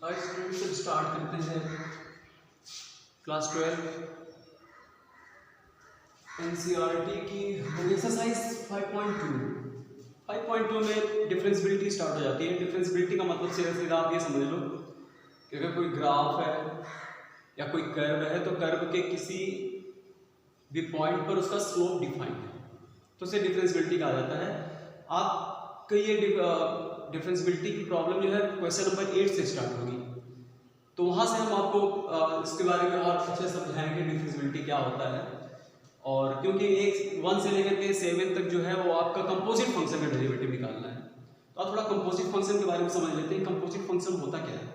आज student start करते हैं क्लास 12 एनसीईआरटी की एक्सरसाइज 5.2 में डिफरेंशियबिलिटी स्टार्ट हो जाती है। डिफरेंशियबिलिटी का मतलब सीधा आप ये समझ लो कि अगर कोई ग्राफ है या कोई कर्व है तो कर्व के किसी भी पॉइंट पर उसका स्लोप डिफाइंड है तो उसे डिफरेंशियबिलिटी कहा जाता है। आपका ये डिफरेंशियबिलिटी की प्रॉब्लम जो है क्वेश्चन नंबर 8 से स्टार्ट होगी, तो वहाँ से हम आपको इसके बारे में और अच्छे समझाएंगे डिफरेंशियबिलिटी क्या होता है। और क्योंकि 1 से लेकर के 7 तक जो है वो आपका कंपोजिट फंक्शन का डेरिवेटिव निकालना है, तो आप थोड़ा कंपोजिट फंक्शन के बारे में समझ लेते हैं। कंपोजिट फंक्शन होता क्या है?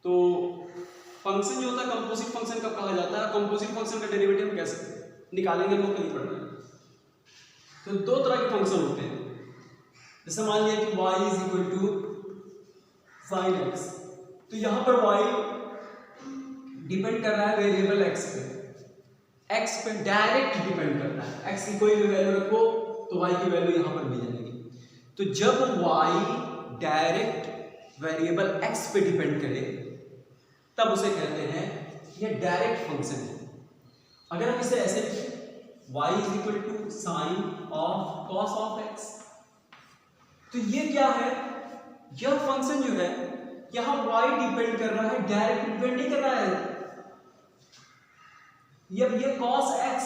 तो फंक्शन जो होता है कंपोजिट फंक्शन कब कहा जाता है, कंपोजिट फंक्शन का डेरिवेटिव कैसे निकालेंगे वो कहीं पढ़ना है। तो दो तरह के फंक्शन होते हैं, जैसे मान लिया कि y is equal to sine x, तो यहां पर y डिपेंड कर रहा है वेरिएबल x पे, x पे डायरेक्ट डिपेंड करता है। x की कोई भी वैल्यू रखो तो y की वैल्यू यहां पर मिल जाएगी। तो जब y डायरेक्ट वेरिएबल x पे डिपेंड करे तब उसे कहते हैं ये डायरेक्ट फंक्शन है। अगर हम इसे ऐसे y is equal to sine of cos of x, तो ये क्या है, यह फंक्शन जो है यहां y डिपेंड कर रहा है, डायरेक्ट डिपेंड नहीं कर रहा है। ये cos x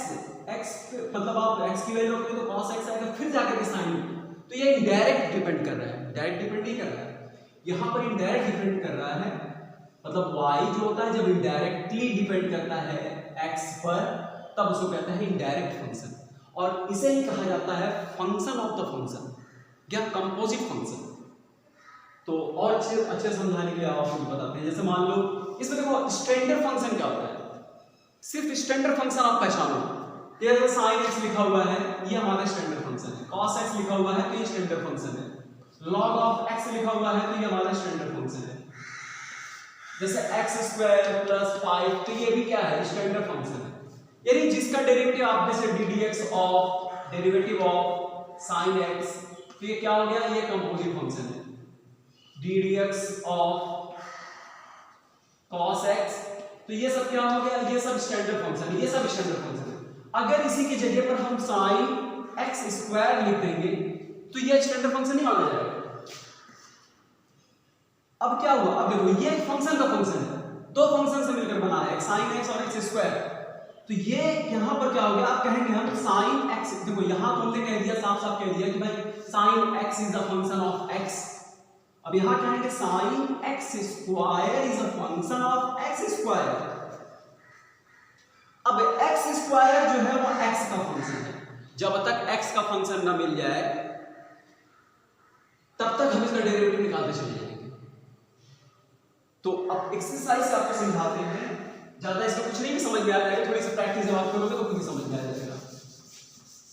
मतलब आप x की वैल्यू रखोगे तो cos x आएगा, फिर जाकर के sin, तो ये इनडायरेक्ट डिपेंड कर रहा है, डायरेक्ट डिपेंड नहीं कर रहा है। यहां पर इनडायरेक्ट डिपेंड कर रहा है, मतलब y जो होता है जब इनडायरेक्टली डिपेंड करता है x पर तब उसको कहते हैं इनडायरेक्ट फंक्शन, और इसे ही कहा जाता है फंक्शन ऑफ द फंक्शन या कंपोजिट फंक्शन। तो और अच्छे समझाने के लिए आप आपको बताते हैं, जैसे मान लो इसमें देखो स्टैंडर्ड फंक्शन क्या होता है, सिर्फ स्टैंडर्ड फंक्शन आप पहचानो। ये sin x लिखा हुआ है ये हमारा स्टैंडर्ड फंक्शन है, cos x लिखा हुआ है तो ये स्टैंडर्ड फंक्शन है, log ऑफ x लिखा हुआ है तो ये हमारा स्टैंडर्ड फंक्शन है। जैसे x स्क्वायर प्लस 5 तो ये भी क्या है, स्टैंडर्ड फंक्शन है। यानी जिसका डेरिवेटिव आप जैसे ddx of derivative of sin x, तो ये क्या हो गया, ये कंपोजिट फंक्शन है। ddx ऑफ cos x, तो ये सब क्या हो गया, ये सब स्टैंडर्ड फंक्शन है, ये सब स्टैंडर्ड फंक्शन है। अगर इसी की जगह पर हम sin x स्क्वायर लिख देंगे तो ये स्टैंडर्ड फंक्शन नहीं माना जाएगा। अब क्या हुआ, अब देखो ये एक फंक्शन का फंक्शन है, दो फंक्शन से मिलकर बना है sin x और x स्क्वायर, तो ये यहां पर क्या हो गया, आप कहेंगे हम sin x, देखो यहां तो हमने कह दिया, साफ साफ कह दिया कि भाई sin x is the function of x। अब यहां कहेंगे sin x square is a function of x square. अब x स्क्वायर जो है वो x का फंक्शन है, जब तक x का फंक्शन ना मिल जाए तब तक हम इसका डेरिवेटिव निकालते चले जाएंगे। तो अब एक्सरसाइज से आपको समझाते हैं, ज्यादा इसका कुछ नहीं समझ में आ जाएगा, थोड़ी सी प्रैक्टिस जब आप करोगे तो खुद ही समझ में आ जाएगा।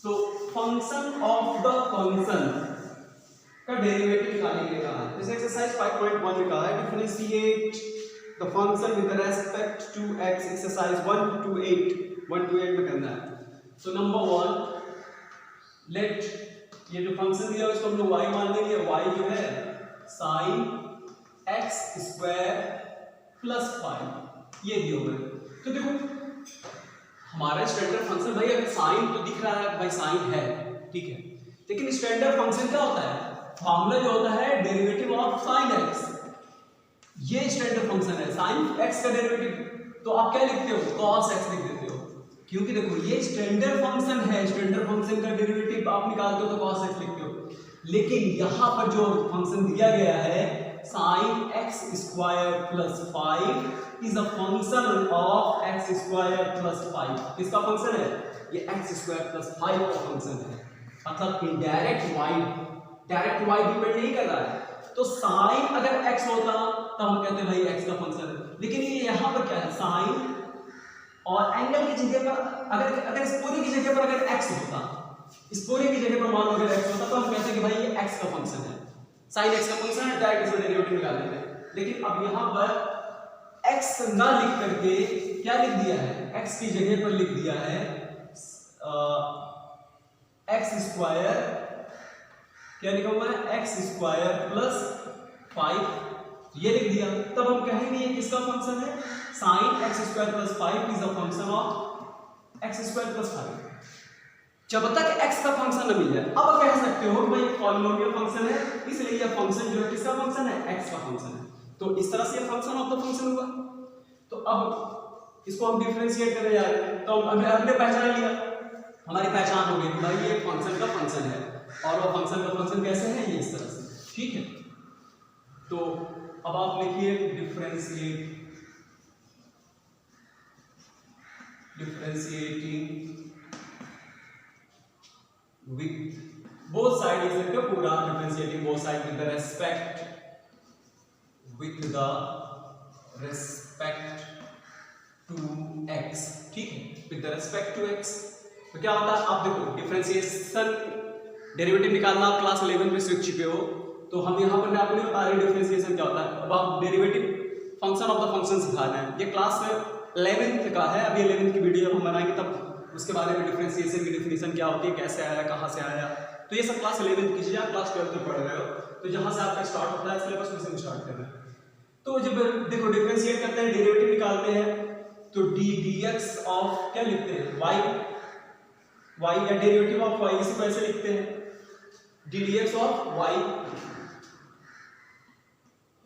तो फंक्शन ऑफ द फंक्शन का डेरिवेटिव निकालने के लिए कहा है, जैसे एक्सरसाइज 5.1 में कहा है differentiate the function with respect to x, exercise 1 to 8 में करना है। तो नंबर 1 लेट ये जो फंक्शन दिया है उसको हम लोग y मान लेंगे, y जो है sin x स्क्वायर प्लस 5 ये दिया हुआ है। तो देखो हमारा स्टैंडर्ड फंक्शन भाई अगर साइन तो दिख रहा है भाई साइन है ठीक है, लेकिन स्टैंडर्ड फंक्शन क्या होता है, फॉर्मूला जो होता है डेरिवेटिव ऑफ sin x, ये स्टैंडर्ड फंक्शन है। sin x का डेरिवेटिव तो आप क्या लिखते हो, cos x लिख देते हो, क्योंकि देखो ये स्टैंडर्ड फंक्शन है, स्टैंडर्ड फंक्शन का डेरिवेटिव आप निकालते हो तो cos x लिखते हो। लेकिन यहां पर जो फंक्शन दिया गया है sin x square plus 5 is a function of x square plus 5, किसका फंक्शन है, ये x स्क्वायर प्लस 5 का फंक्शन है। मतलब indirect y, direct y depend नहीं कर रहा है। तो sin अगर x होता तब हम कहते हैं भाई x का फंक्शन है, लेकिन ये यहां पर क्या है sin, और एंगल की जगह पर अगर इस पूरी की जगह पर अगर x होता, इस पूरी की जगह पर मान लो अगर x होता तो हम कहते हैं कि भाई ये x का फंक्शन है, sin x का फंक्शन है, डायरेक्ट इसका डेरिवेटिव निकाल लेते हैं। लेकिन अब यहां पर x ना लिख करके क्या लिख दिया है, x की जगह पर लिख दिया है x स्क्वायर, क्या लिखा हुआ है x स्क्वायर प्लस 5 तो ये लिख दिया। तब हम कहेंगे ये किसका फंक्शन है, sin x square plus 5 is a function of x square plus 5। जब तक x का फंक्शन न मिल जाए, अब कह सकते हो भाई पॉलिनोमियल फंक्शन है, इसलिए ये फंक्शन जो है किसका फंक्शन है, x का फंक्शन है। तो इस तरह से ये फंक्शन ऑफ द फंक्शन हुआ। तो अब इसको हम डिफरेंशिएट करने जा रहे हैं। तो हमने पहचान लिया, हमारी पहचान हो गई भाई ये फंक्शन का फंक्शन है, और वो फंक्शन का फंक्शन कैसे है, ये इस तरह से, ठीक है। तो अब आप लिखिए डिफरेंशिएटिंग विथ बोथ साइड, लिख सकते हो पूरा differentiating both side with the respect to x, ठीक है, with the respect to x। तो क्या होता है, आप देखो डिफरेंशिएशन डेरिवेटिव निकालना आप क्लास 11 में सीख चुके हो, तो हम यहाँ पर आपको नहीं बता रहे डिफरेंशिएशन क्या होता है। अब आप derivative function of the function सिखा रहे हैं, ये क्लास 11th का है। अभी 11th की वीडियो हम बनाएंगे, तब उसके बारे में डिफरेंशिएशन की डेफिनेशन क्या होती है, कैसे आया, कहाँ से आया, तो ये सब क्लास 11th की चीजें आप क्लास 12th में पढ़ रहे हो। तो जहाँ से आपका स्टार्ट होता है सिलेबस, उससे स्टार्ट करना है। तो जब देखो डिफरेंशिएट करते हैं, डेरिवेटिव निकालते हैं, तो dx ऑफ क्या लिखते हैं, y या डेरिवेटिव ऑफ y, इसी को ऐसे लिखते हैं ddx ऑफ y,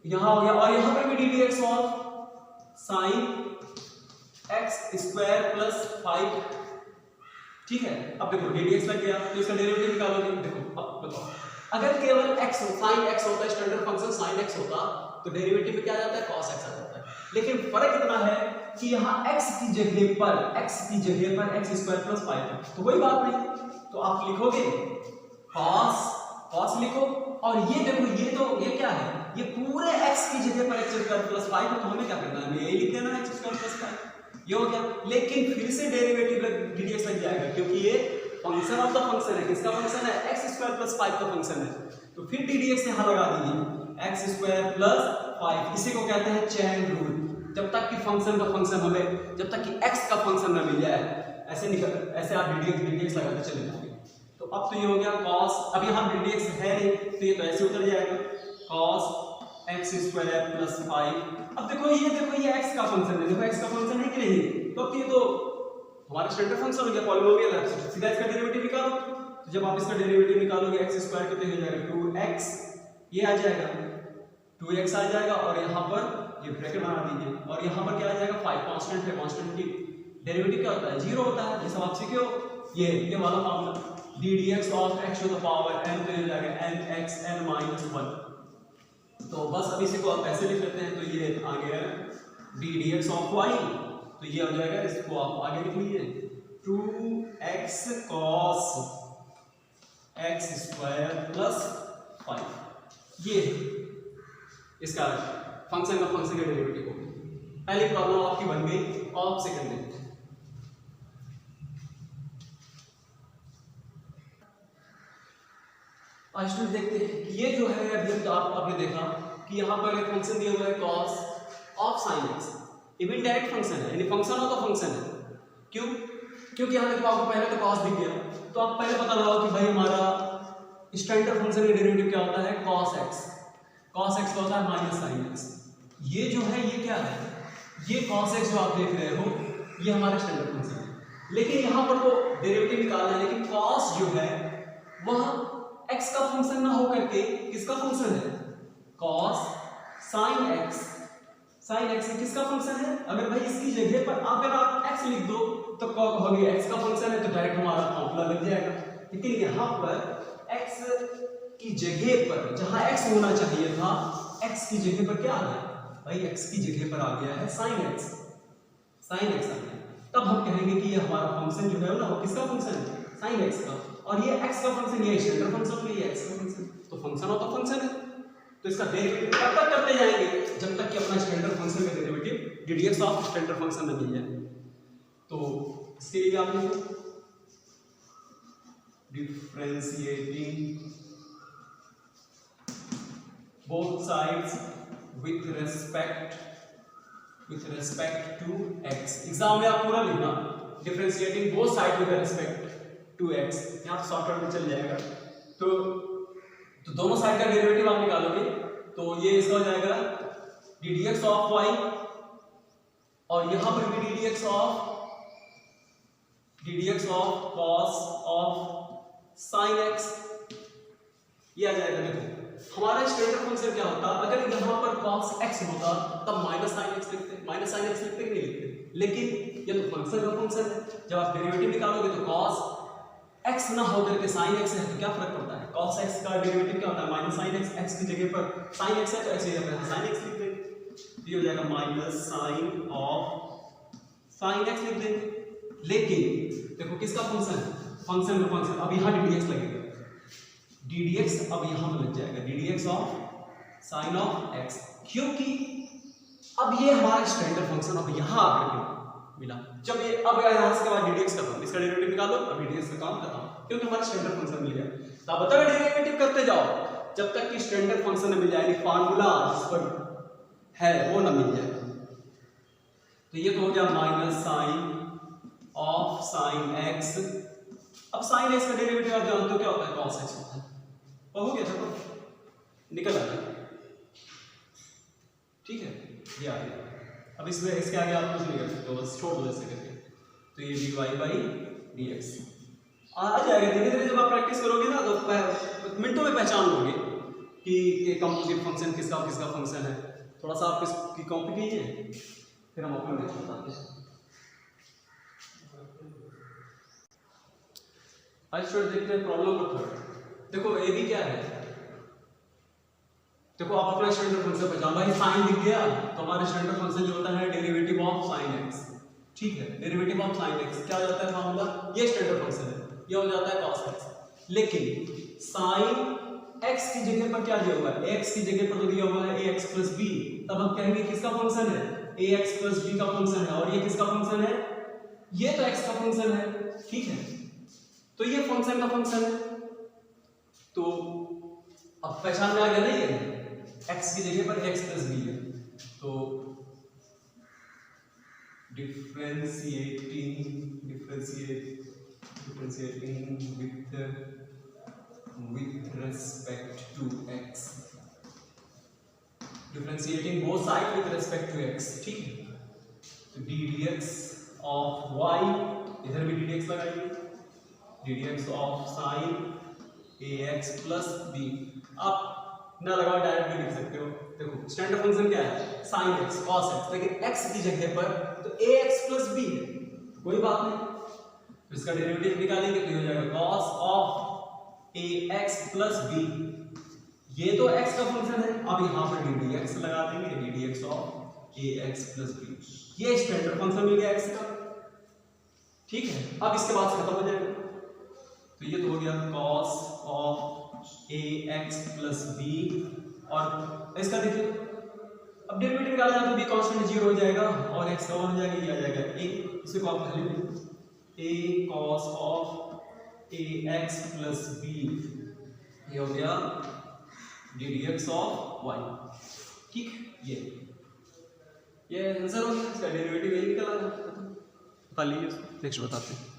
यहां हो गया। और यहां पर भी ddx of sin x square plus 5, ठीक है। अब देखो ddx लग गया, तो इसका डेरिवेटिव निकालोगे। देखो अब बताओ, अगर केवल x sin x होता, स्टैंडर्ड फंक्शन sin x होता, तो डेरिवेटिव में क्या आ जाता है, cos x आ जाता है। लेकिन फर्क इतना है कि यहाँ x की जगह पर x स्क्वायर प्लस 5 है, तो कोई बात नहीं। तो आप लिखोगे cos लिखो, और ये देखो ये क्या है, ये पूरे x की जगह पर x स्क्वायर प्लस 5 है, तो हमें क्या करना है, हमें यही लिख देना है x स्क्वायर प्लस 5, ये हो गया। लेकिन फिर से डेरिवेटिव ddx लग जाएगा, क्योंकि ये फंक्शन ऑफ द फंक्शन है, किसका फंक्शन है, x स्क्वायर प्लस 5 का फंक्शन है। तो फिर ddx यहां लगा दीजिए, x स्क्वायर प्लस 5, इसी को कहते हैं चेन रूल। जब तक कि फंक्शन का फंक्शन हमें, जब तक कि x का फंक्शन ना मिल जाए, ऐसे आप ddx लगाते चले जाओगे। तो अब तो ये हो गया cos, अब यहाँ ddx है नहीं, तो ये तो ऐसे उतर जाएगा, cos x स्क्वायर प्लस 5। अब देखो ये x का फंक्शन है, देखो x का फंक्शन है कि नहीं, तो ये तो हमारा स्टैंडर्ड फंक्शन हो गया, पॉलिनोमियल है, सीधा इसका डेरिवेटिव निकालो। तो जब आप इसका डेरिवेटिव निकालोगे x स्क्वायर कितने हो जाएगा, 2x, ये आ जाएगा 2x आ जाएगा, और यहाँ पर ये ब्रैकेट बना दीजिए, और यहाँ पर क्या आ जाएगा, 5 कांस्टेंट है, कांस्टेंट की डेरिवेटिव क्या होता है, 0 होता है, जैसा आप सीखे हो ये वाला formula ddx of x to the power n, तो ये हो जाएगा nx n माइनस 1। तो बस अब इसी को आप ऐसे लिख लेते हैं, तो ये आ गया ddx ऑफ y, तो ये हो जाएगा, इसको आप आगे लिख लीजिए 2x cos x square plus 5, ये इसका फंक्शन का फंक्शन का डेरिवेटिव हो गया। पहली प्रॉब्लम आपकी बन गई, और सेकंड देखते हैं। आज स्टूडेंट देखते हैं कि ये जो है, अभी आपने देखा कि यहाँ पर एक फंक्शन दिया हुआ है cos ऑफ sin x, ये भी डायरेक्ट फंक्शन है, यानी फंक्शन ऑफ द फंक्शन है। क्यों? क्योंकि यहाँ देखो आपको पहले तो cos दिख गया, तो आप पहले पता लगाओ कि भाई हमारा स्टैंडर्ड फंक्शन का डेरिवेटिव क्या होता है, cos x का होता है माइनस sin x। ये जो है ये क्या है, ये cos x जो आप देख रहे हो, ये हमारा स्टैंडर्ड फंक्शन है। लेकिन यहाँ पर तो डेरिवेटिव निकालना है, लेकिन cos जो है वह x का फंक्शन ना होकर के किसका फंक्शन है, cos sin x किसका फंक्शन है। अगर भाई इसकी जगह पर अगर आप x लिख दो, तो कहोगे x का फंक्शन है, तो डायरेक्ट हमारा फॉर्मूला लग जाएगा। लेकिन यहाँ पर x की जगह पर, जहां x होना चाहिए था, x की जगह पर क्या आ गया भाई, x की जगह पर आ गया है sin x आ गया। तब हम कहेंगे कि ये हमारा फंक्शन जो है ना, वो किसका फंक्शन है, sin x का, और ये x का फंक्शन, ये स्टैंडर्ड फंक्शन में, ये x का फंक्शन, तो फंक्शन ऑफ द फंक्शन है। तो इसका डेरिवेटिव तब तक करते जाएंगे जब तक कि अपना स्टैंडर्ड फंक्शन का derivative ddx of standard function में मिल जाए। तो इसके लिए आप लिखो differentiating both sides with respect to x। Exam में आप पूरा लिखना differentiating both side with respect to x, यहाँ शॉर्टकट में चल जाएगा। तो दोनों साइड का डेरिवेटिव आप निकालोगे, तो ये इसका हो जाएगा ddx ऑफ y, और यहां पर भी ddx of cos of sin x, ये आ जाएगा। देखो हमारा स्टैंडर्ड फंक्शन क्या होता, अगर यहां पर cos x होता तब माइनस sin x लिखते, माइनस sin x लिखते कि नहीं लिखते, लेकिन ये तो फंक्शन का फंक्शन है, जब आप डेरिवेटिव निकालोगे तो cos x ना होकर के sin x है, तो क्या फर्क पड़ता है, cos x का डेरिवेटिव क्या होता है माइनस sin x, x की जगह पर sin x है तो x की जगह पर sin x लिख देंगे, ये हो जाएगा minus sin of sin x लिख देंगे। लेकिन देखो किसका फंक्शन है, फंक्शन का फंक्शन, अब यहाँ ddx लगेगा, ddx अब यहाँ में लग जाएगा, ddx of sin of x, क्योंकि अब ये हमारा स्टैंडर्ड फंक्शन अब यहाँ आकर के मिला, जब ये अब यहाँ से के बाद ddx खत्म, इसका डेरिवेटिव निकालो, अब ddx का काम खत्म, क्योंकि हमारा स्टैंडर्ड फंक्शन मिल गया। तो आप बताओ डेरिवेटिव करते जाओ जब तक कि स्टैंडर्ड फंक्शन न मिल जाए, यानी फार्मूला जिस पर है वो ना मिल जाए। तो ये तो हो गया minus sine of sine x, अब साइन x का डेरिवेटिव आप जानते हो क्या होता है, cos x होता है, हो गया चलो निकल आया, ठीक है ये आ गया। अब इसमें इसके आगे आप कुछ नहीं कर सकते, बस छोड़ दो ऐसे करके, तो ये dy/dx आ जाएगा। धीरे धीरे जब आप प्रैक्टिस करोगे ना तो मिनटों में पहचान लोगे कि कंपोजिट फंक्शन किसका किसका फंक्शन है। थोड़ा सा आप इसकी कॉपी कीजिए, फिर हम अपना नेक्स्ट बताते हैं। आज स्टूडेंट देखते हैं प्रॉब्लम नंबर 3। देखो ए बी क्या है, देखो आप अपना स्टैंडर्ड फंक्शन पहचान, भाई साइन दिख गया तो हमारा स्टैंडर्ड फंक्शन जो होता है डेरिवेटिव ऑफ साइन x, ठीक है, डेरिवेटिव ऑफ साइन x क्या हो जाता है फार्मूला, ये स्टैंडर्ड फंक्शन है, ये हो जाता है cos x। लेकिन साइन x की जगह पर क्या दिया हुआ है, x की जगह पर तो दिया हुआ है ax plus b, तब हम कहेंगे किसका फंक्शन है, ax plus b का फंक्शन है, और ये किसका फंक्शन है, ये तो x का फंक्शन है, ठीक है, तो ये फंक्शन का फंक्शन है। तो अब पहचान में आ गया नहीं है, x की जगह पर x plus b है, तो differentiating with respect to x, differentiating both sides with respect to x, ठीक है। तो ddx of y, इधर भी ddx लगाइए, ddx of sin ax plus b, आप ना लगाओ डायरेक्ट भी लिख सकते हो। देखो स्टैंडर्ड फंक्शन क्या है, sin x cos x, लेकिन x की जगह पर तो ax plus b है, कोई बात नहीं, इसका डेरिवेटिव निकालेंगे तो हो जाएगा cos of ax plus b, ये तो x का फंक्शन है, अब यहाँ पर ddx लगा देंगे, ddx of ax plus b, ये स्टैंडर्ड फंक्शन मिल गया x का, ठीक है। अब इसके बाद खत्म हो जाएगा, तो ये तो हो गया cos of ax plus b, और इसका देखिए अब डेरिवेटिव निकाला जाए तो b कांस्टेंट 0 हो जाएगा और x का 1 हो जाएगा, ये आ जाएगा a, इसे को आप पहले a cos of ax plus b, ये हो गया ddx of y, ठीक, ये आंसर हो गया, इसका डेरिवेटिव यही निकला, बता लीजिए, नेक्स्ट बताते हैं।